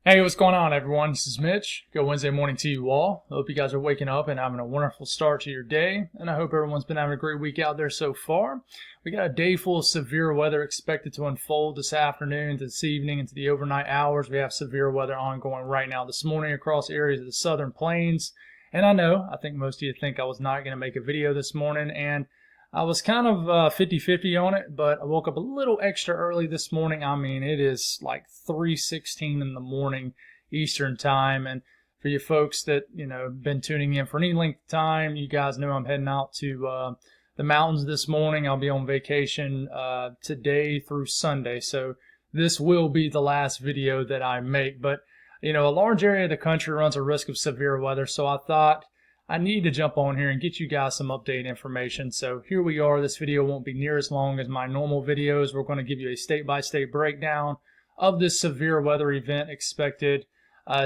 Hey, what's going on, everyone? This is Mitch. Good Wednesday morning to you all. I hope you guys are waking up and having a wonderful start to your day, and I hope everyone's been having a great week out there so far. We got a day full of severe weather expected to unfold this afternoon, this evening, into the overnight hours. We have severe weather ongoing right now this morning across areas of the southern plains, and I think most of you think I was not going to make a video this morning, and I was kind of 50-50 on it, but I woke up a little extra early this morning. I mean, it is like 3:16 in the morning Eastern time, and for you folks that, been tuning in for any length of time, you guys know I'm heading out to the mountains this morning. I'll be on vacation today through Sunday, so this will be the last video that I make, but a large area of the country runs a risk of severe weather, so I thought I need to jump on here and get you guys some update information. So here we are. This video won't be near as long as my normal videos. We're going to give you a state-by-state breakdown of this severe weather event expected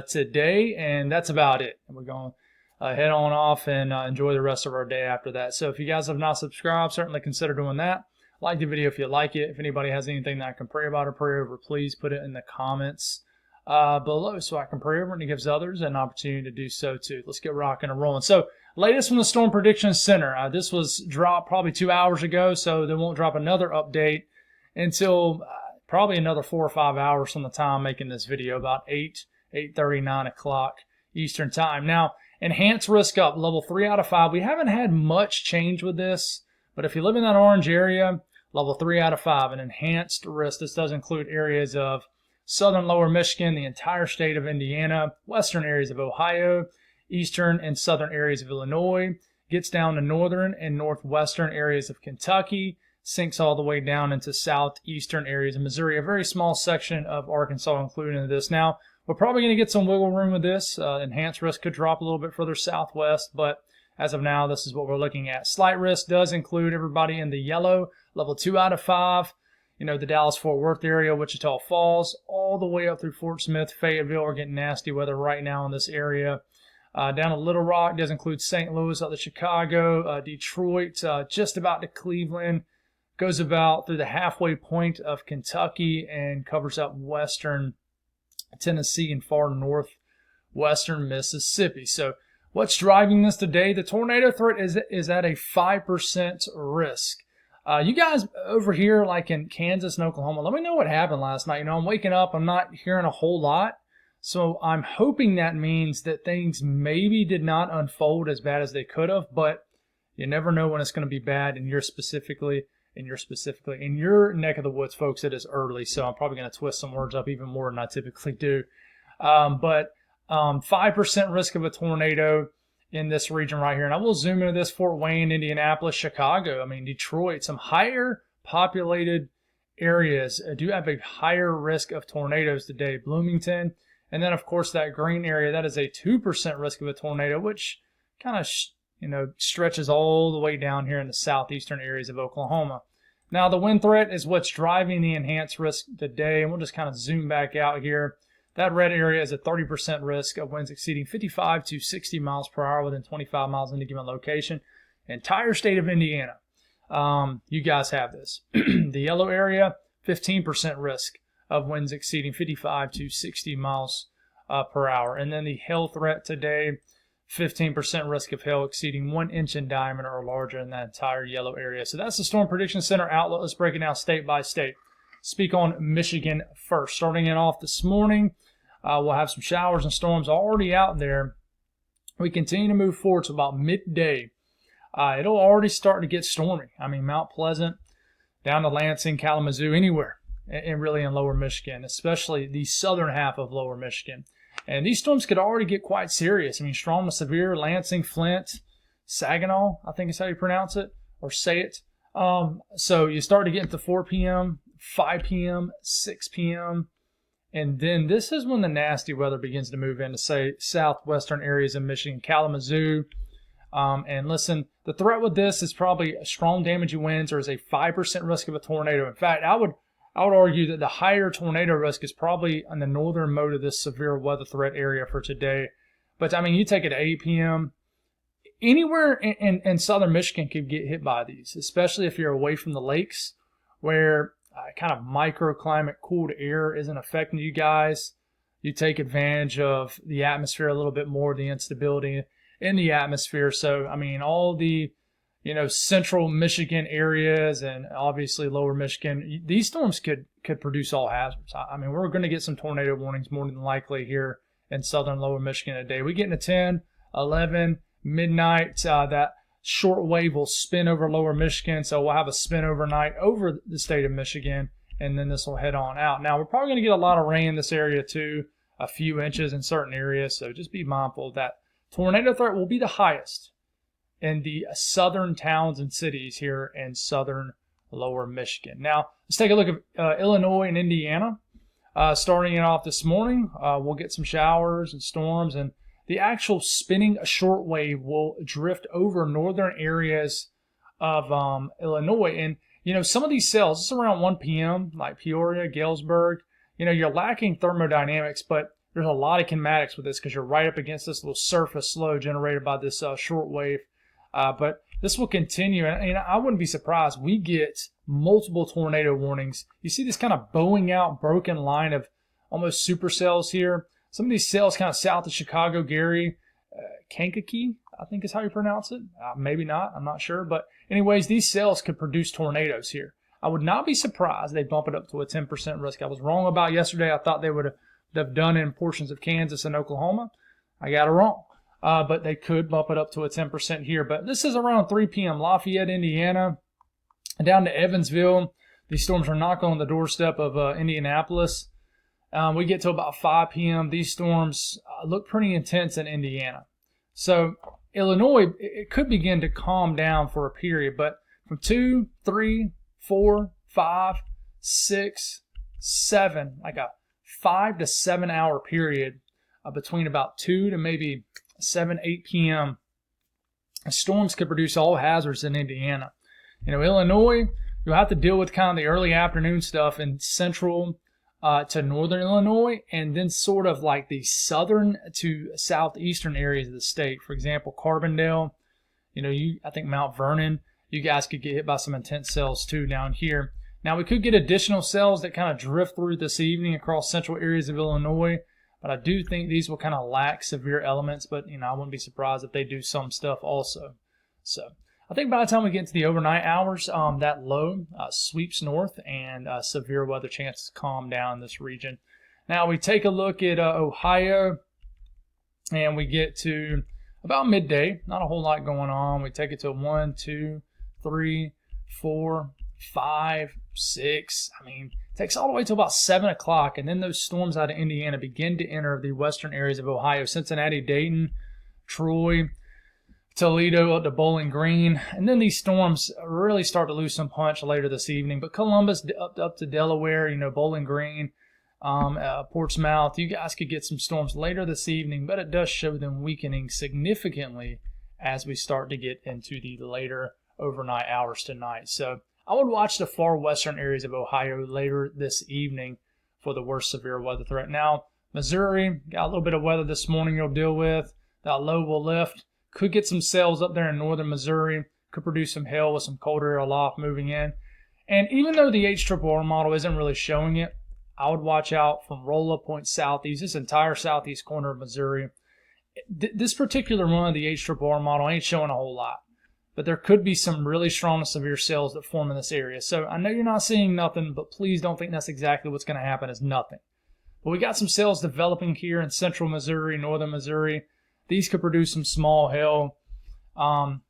today, and that's about it. We're going to head on off and enjoy the rest of our day after that. So if you guys have not subscribed, certainly consider doing that. Like the video if you like it. If anybody has anything that I can pray about or pray over, please put it in the comments below so I can pray over it, and it gives others an opportunity to do so too. Let's get rocking and rolling. So, latest from the Storm Prediction Center. This was dropped probably 2 hours ago, so they won't drop another update until probably another 4 or 5 hours from the time I'm making this video, about 8:30, 9 o'clock Eastern time. Now, enhanced risk up, level 3 out of 5. We haven't had much change with this, but if you live in that orange area, level 3 out of 5, an enhanced risk. This does include areas of southern lower Michigan, the entire state of Indiana, western areas of Ohio, eastern and southern areas of Illinois, gets down to northern and northwestern areas of Kentucky, sinks all the way down into southeastern areas of Missouri, a very small section of Arkansas included in this. Now, we're probably going to get some wiggle room with this. Enhanced risk could drop a little bit further southwest, but as of now, this is what we're looking at. Slight risk does include everybody in the yellow, level 2 out of 5. The Dallas-Fort Worth area, Wichita Falls, all the way up through Fort Smith, Fayetteville. We're getting nasty weather right now in this area. Down to Little Rock does include St. Louis, out to Chicago, Detroit, just about to Cleveland. Goes about through the halfway point of Kentucky and covers up western Tennessee and far northwestern Mississippi. So what's driving this today? The tornado threat is at a 5% risk. You guys over here, like in Kansas and Oklahoma, let me know what happened last night. I'm waking up, I'm not hearing a whole lot. So I'm hoping that means that things maybe did not unfold as bad as they could have, but you never know when it's going to be bad in your neck of the woods, folks. It is early, so I'm probably going to twist some words up even more than I typically do. But 5% risk of a tornado in this region right here. And I will zoom into this: Fort Wayne, Indianapolis, Chicago, Detroit. Some higher populated areas do have a higher risk of tornadoes today. Bloomington. And then, of course, that green area, that is a 2% risk of a tornado, which kind of, stretches all the way down here in the southeastern areas of Oklahoma. Now, the wind threat is what's driving the enhanced risk today. And we'll just kind of zoom back out here. That red area is a 30% risk of winds exceeding 55 to 60 miles per hour within 25 miles in any given location. Entire state of Indiana. You guys have this. The yellow area, 15% risk of winds exceeding 55 to 60 miles per hour. And then the hail threat today, 15% risk of hail exceeding 1 inch in diameter or larger in that entire yellow area. So that's the Storm Prediction Center outlook. Let's break it down state by state. Speak on Michigan first. Starting it off this morning, we'll have some showers and storms already out there. We continue to move forward to about midday. It'll already start to get stormy. Mount Pleasant, down to Lansing, Kalamazoo, anywhere, and really in lower Michigan, especially the southern half of lower Michigan. And these storms could already get quite serious. Strong to severe, Lansing, Flint, Saginaw, I think is how you pronounce it, or say it. So you start to get into 4 p.m., 5 p.m., 6 p.m., and then this is when the nasty weather begins to move into, say, southwestern areas of Michigan, Kalamazoo. And listen, the threat with this is probably strong damaging winds, or is a 5% risk of a tornado. In fact, I would argue that the higher tornado risk is probably on the northern mode of this severe weather threat area for today. But you take it at 8 p.m., anywhere in southern Michigan could get hit by these, especially if you're away from the lakes, where kind of microclimate, cooled air isn't affecting you guys. you take advantage of the atmosphere a little bit more, the instability in the atmosphere. So, I mean, all the, central Michigan areas and obviously lower Michigan, these storms could produce all hazards. I mean, we're going to get some tornado warnings more than likely here in southern lower Michigan today. We get into 10, 11, midnight. That short wave will spin over lower Michigan, so we'll have a spin overnight over the state of Michigan, and then this will head on out. Now, we're probably going to get a lot of rain in this area too, a few inches in certain areas, so just be mindful of that. Tornado threat will be the highest in the southern towns and cities here in southern lower Michigan. Now, let's take a look at Illinois and Indiana. Starting it off this morning, we'll get some showers and storms, and the actual spinning shortwave will drift over northern areas of Illinois. And, some of these cells, it's around 1 p.m., like Peoria, Galesburg, you're lacking thermodynamics, but there's a lot of kinematics with this because you're right up against this little surface low generated by this shortwave. But this will continue, and I wouldn't be surprised. We get multiple tornado warnings. You see this kind of bowing out, broken line of almost supercells here. Some of these cells kind of south of Chicago, Gary, Kankakee, I think is how you pronounce it. Maybe not, I'm not sure. But anyways, these cells could produce tornadoes here. I would not be surprised they bump it up to a 10% risk. I was wrong about yesterday. I thought they would have done in portions of Kansas and Oklahoma. I got it wrong. But they could bump it up to a 10% here. But this is around 3 p.m. Lafayette, Indiana, down to Evansville. These storms are knocking on the doorstep of Indianapolis. We get to about 5 p.m. These storms look pretty intense in Indiana. So Illinois, it could begin to calm down for a period. But from 2, 3, 4, 5, 6, 7, like a 5 to 7 hour period between about 2 to maybe 7, 8 p.m. Storms could produce all hazards in Indiana. Illinois, you'll have to deal with kind of the early afternoon stuff in central to northern Illinois, and then sort of like the southern to southeastern areas of the state. For example, Carbondale, I think Mount Vernon, you guys could get hit by some intense cells too down here. Now, we could get additional cells that kind of drift through this evening across central areas of Illinois. But I do think these will kind of lack severe elements, but, I wouldn't be surprised if they do some stuff also. So I think by the time we get into the overnight hours, that low sweeps north and severe weather chances calm down in this region. Now we take a look at Ohio, and we get to about midday. Not a whole lot going on. We take it to 1, 2, 3, 4, 5, 6. Takes all the way to about 7 o'clock, and then those storms out of Indiana begin to enter the western areas of Ohio: Cincinnati, Dayton, Troy, Toledo, up to Bowling Green. And then these storms really start to lose some punch later this evening. But Columbus up to Delaware, Bowling Green, Portsmouth, you guys could get some storms later this evening, but it does show them weakening significantly as we start to get into the later overnight hours tonight. So I would watch the far western areas of Ohio later this evening for the worst severe weather threat. Now, Missouri, got a little bit of weather this morning you'll deal with. That low will lift. Could get some cells up there in northern Missouri. Could produce some hail with some colder air aloft moving in. And even though the HRRR model isn't really showing it, I would watch out from Rolla Point southeast, this entire southeast corner of Missouri. This particular one of the HRRR model ain't showing a whole lot. But there could be some really strong and severe cells that form in this area. So I know you're not seeing nothing, but please don't think that's exactly what's going to happen is nothing. But we got some cells developing here in central Missouri, northern Missouri. These could produce some small hail. And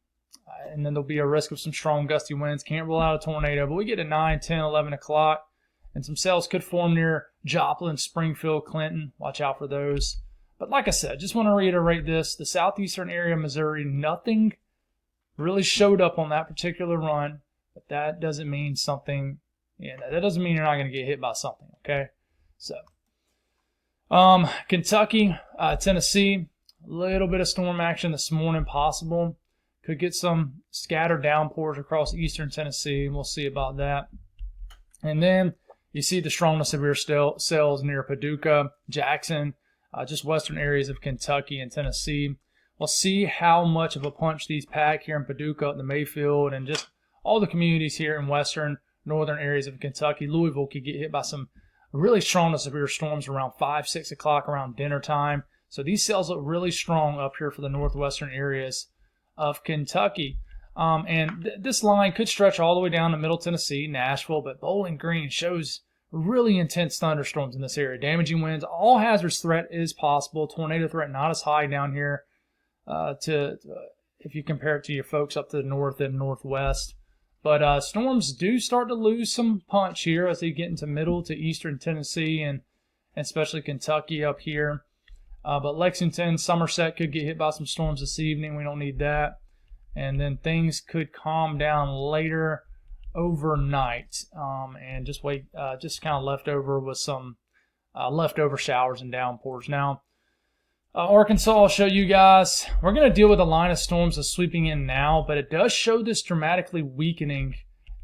then there'll be a risk of some strong gusty winds. Can't rule out a tornado. But we get to 9, 10, 11 o'clock. And some cells could form near Joplin, Springfield, Clinton. Watch out for those. But like I said, just want to reiterate this. The southeastern area of Missouri, nothing really showed up on that particular run, but that doesn't mean something, that doesn't mean you're not going to get hit by something, okay? So, Kentucky, Tennessee, a little bit of storm action this morning possible. Could get some scattered downpours across eastern Tennessee, and we'll see about that. And then you see the strong to severe cells near Paducah, Jackson, just western areas of Kentucky and Tennessee. We'll see how much of a punch these pack here in Paducah, the Mayfield, and just all the communities here in western, northern areas of Kentucky. Louisville could get hit by some really strong to severe storms around 5, 6 o'clock around dinner time. So these cells look really strong up here for the northwestern areas of Kentucky. This line could stretch all the way down to Middle Tennessee, Nashville, but Bowling Green shows really intense thunderstorms in this area. Damaging winds, all hazards threat is possible. Tornado threat not as high down here if you compare it to your folks up to the north and northwest. But storms do start to lose some punch here as they get into middle to eastern Tennessee and especially Kentucky up here. But Lexington, Somerset could get hit by some storms this evening. We don't need that. And then things could calm down later overnight and just kind of left over with some leftover showers and downpours. Now, Arkansas, I'll show you guys. We're going to deal with a line of storms that's sweeping in now, but it does show this dramatically weakening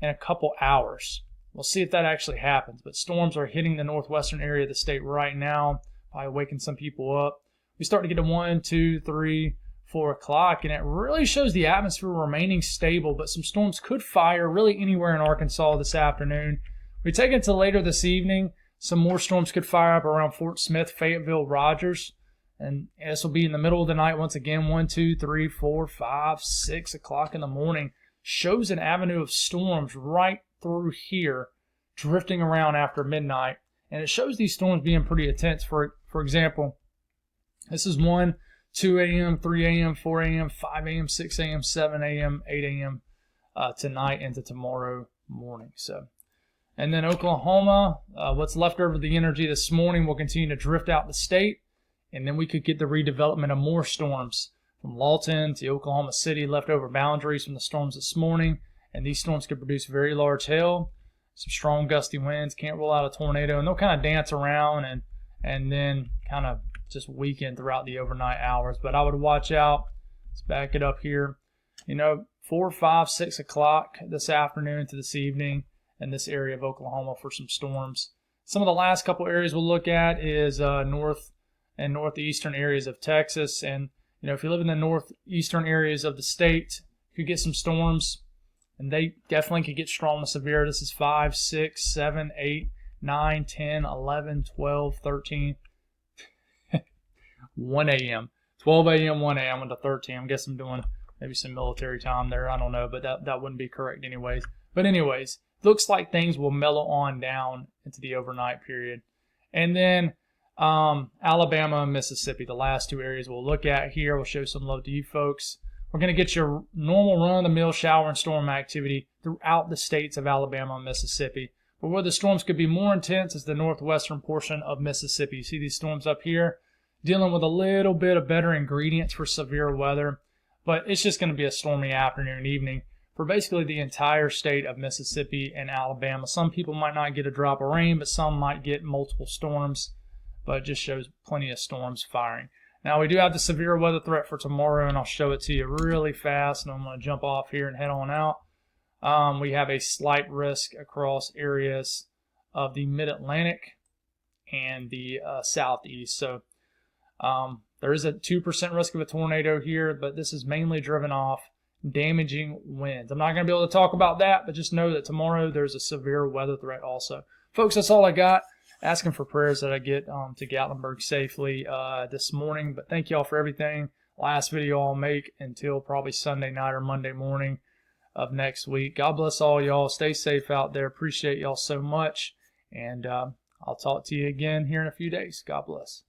in a couple hours. We'll see if that actually happens. But storms are hitting the northwestern area of the state right now, probably waking some people up. We start to get to 1, 2, 3, 4 o'clock, and it really shows the atmosphere remaining stable, but some storms could fire really anywhere in Arkansas this afternoon. We take it to later this evening. Some more storms could fire up around Fort Smith, Fayetteville, Rogers, and this will be in the middle of the night once again. 1, 2, 3, 4, 5, 6 o'clock in the morning. Shows an avenue of storms right through here, drifting around after midnight, and it shows these storms being pretty intense. For example, this is 1, 2 a.m., 3 a.m., 4 a.m., 5 a.m., 6 a.m., 7 a.m., 8 a.m. Tonight into tomorrow morning. And then Oklahoma, what's left over the energy this morning will continue to drift out the state, and then we could get the redevelopment of more storms from Lawton to Oklahoma City, leftover boundaries from the storms this morning, and these storms could produce very large hail, some strong gusty winds, can't rule out a tornado, and they'll kind of dance around and then kind of just weaken throughout the overnight hours. But I would watch out. Let's back it up here. 4, 5, 6 o'clock this afternoon to this evening in this area of Oklahoma for some storms. Some of the last couple areas we'll look at is north and northeastern areas of Texas. And, if you live in the northeastern areas of the state, you could get some storms, and they definitely could get strong to severe. This is 5, 6, 7, 8, 9, 10, 11, 12, 13, 1 a.m., 12 a.m., 1 a.m. into 13. I guess I'm doing maybe some military time there. I don't know, but that wouldn't be correct anyways. But anyways, looks like things will mellow on down into the overnight period. And then Alabama and Mississippi, the last two areas we'll look at here. We'll show some love to you folks. We're going to get your normal run-of-the-mill shower and storm activity throughout the states of Alabama and Mississippi. But where the storms could be more intense is the northwestern portion of Mississippi. You see these storms up here dealing with a little bit of better ingredients for severe weather. But it's just going to be a stormy afternoon and evening for basically the entire state of Mississippi and Alabama. Some people might not get a drop of rain, but some might get multiple storms. But it just shows plenty of storms firing. Now, we do have the severe weather threat for tomorrow, and I'll show it to you really fast, and I'm going to jump off here and head on out. We have a slight risk across areas of the mid-Atlantic and the southeast. So there is a 2% risk of a tornado here, but this is mainly driven off damaging winds. I'm not going to be able to talk about that, but just know that tomorrow there's a severe weather threat also. Folks, that's all I got. Asking for prayers that I get to Gatlinburg safely this morning. But thank you all for everything. Last video I'll make until probably Sunday night or Monday morning of next week. God bless all y'all. Stay safe out there. Appreciate y'all so much. And I'll talk to you again here in a few days. God bless.